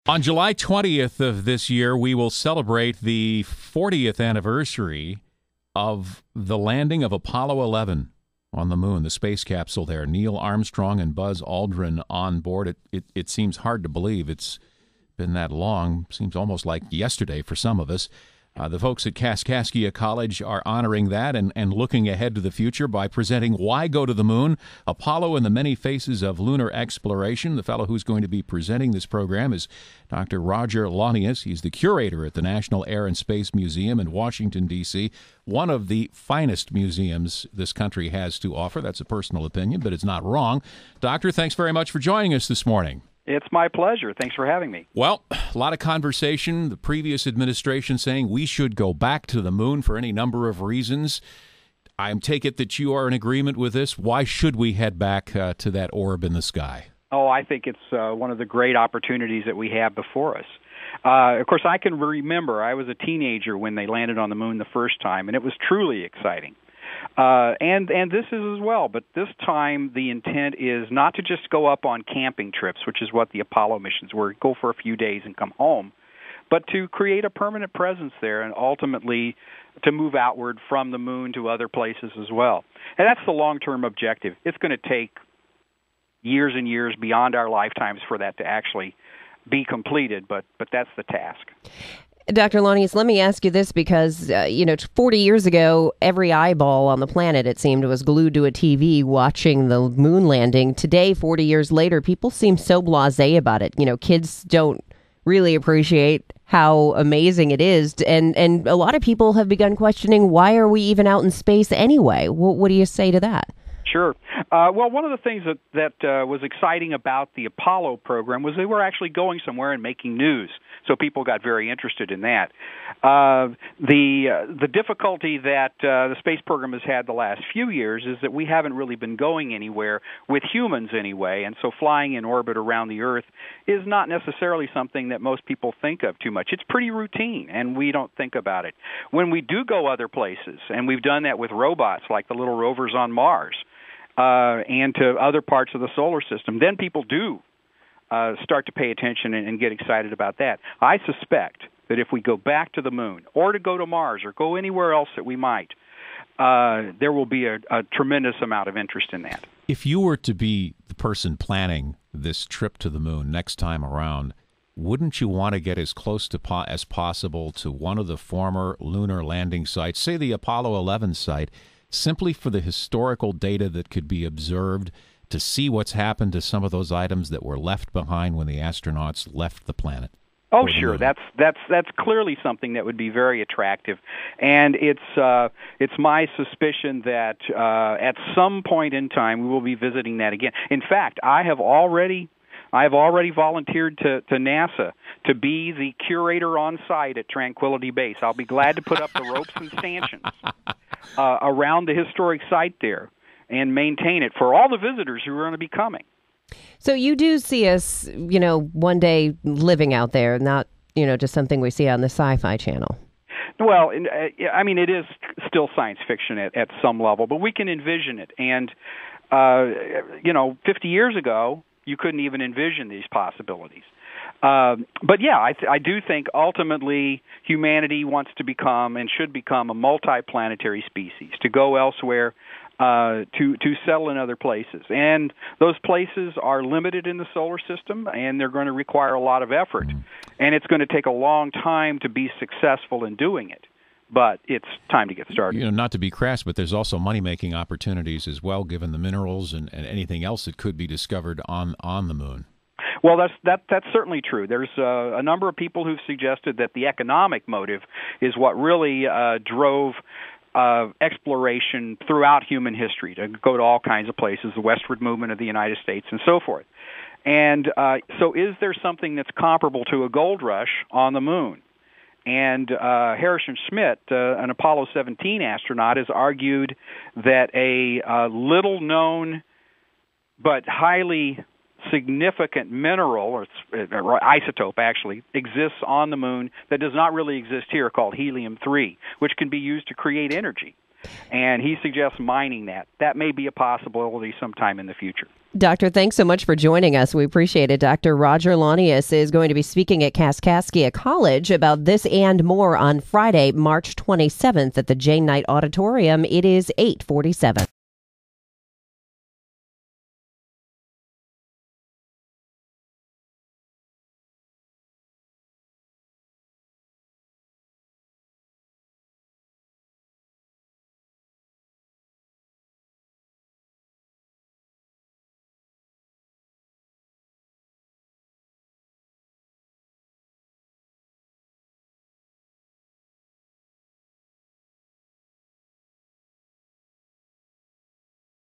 On July 20th of this year, we will celebrate the 40th anniversary of the landing of Apollo 11 on the moon, the space capsule there. Neil Armstrong and Buzz Aldrin on board. It seems hard to believe it's been that long. Seems almost like yesterday for some of us. The folks at Kaskaskia College are honoring that and looking ahead to the future by presenting Why Go to the Moon? Apollo and the Many Faces of Lunar Exploration. The fellow who's going to be presenting this program is Dr. Roger Launius. He's the curator at the National Air and Space Museum in Washington, D.C., one of the finest museums this country has to offer. That's a personal opinion, but it's not wrong. Doctor, thanks very much for joining us this morning. It's my pleasure. Thanks for having me. Well, a lot of conversation. The previous administration saying we should go back to the moon for any number of reasons. I take it that you are in agreement with this. Why should we head back to that orb in the sky? Oh, I think it's one of the great opportunities that we have before us. Of course, I can remember I was a teenager when they landed on the moon the first time, and it was truly exciting. And this is as well, but this time the intent is not to just go up on camping trips, which is what the Apollo missions were, go for a few days and come home, but to create a permanent presence there and ultimately to move outward from the moon to other places as well. And that's the long-term objective. It's going to take years and years beyond our lifetimes for that to actually be completed, but that's the task. Dr. Launius, let me ask you this because, 40 years ago, every eyeball on the planet, it seemed, was glued to a TV watching the moon landing. Today, 40 years later, people seem so blasé about it. Kids don't really appreciate how amazing it is. And a lot of people have begun questioning, why are we even out in space anyway? What do you say to that? Sure. Well, one of the things that was exciting about the Apollo program was they were actually going somewhere and making news. So people got very interested in that. The difficulty that the space program has had the last few years is that we haven't really been going anywhere with humans anyway, and so flying in orbit around the Earth is not necessarily something that most people think of too much. It's pretty routine, and we don't think about it. When we do go other places, and we've done that with robots like the little rovers on Mars, and to other parts of the solar system, then people do start to pay attention and get excited about that. I suspect that if we go back to the moon, or to go to Mars, or go anywhere else that we might, there will be a tremendous amount of interest in that. If you were to be the person planning this trip to the moon next time around, wouldn't you want to get as close to as possible to one of the former lunar landing sites, say the Apollo 11 site, simply for the historical data that could be observed to see what's happened to some of those items that were left behind when the astronauts left the planet? Oh, sure. That's clearly something that would be very attractive, and it's my suspicion that at some point in time we will be visiting that again. In fact, I have already volunteered to NASA to be the curator on site at Tranquility Base. I'll be glad to put up the ropes and stanchions around the historic site there and maintain it for all the visitors who are going to be coming. So you do see us, one day living out there, not, just something we see on the Sci-Fi Channel. Well, it is still science fiction at some level, but we can envision it. And, 50 years ago, you couldn't even envision these possibilities. But yeah, I do think ultimately humanity wants to become and should become a multi-planetary species, to go elsewhere, to settle in other places. And those places are limited in the solar system, and they're going to require a lot of effort. And it's going to take a long time to be successful in doing it. But it's time to get started. Not to be crass, but there's also money-making opportunities as well, given the minerals and anything else that could be discovered on the moon. Well, that's certainly true. There's a number of people who've suggested that the economic motive is what really drove exploration throughout human history, to go to all kinds of places, the westward movement of the United States and so forth. And so is there something that's comparable to a gold rush on the moon? And Harrison Schmitt, an Apollo 17 astronaut, has argued that a little-known but highly significant mineral, or isotope actually, exists on the moon that does not really exist here, called helium-3, which can be used to create energy. And he suggests mining that. That may be a possibility sometime in the future. Doctor, thanks so much for joining us. We appreciate it. Dr. Roger Launius is going to be speaking at Kaskaskia College about this and more on Friday, March 27th at the Jane Knight Auditorium. It is 8:47.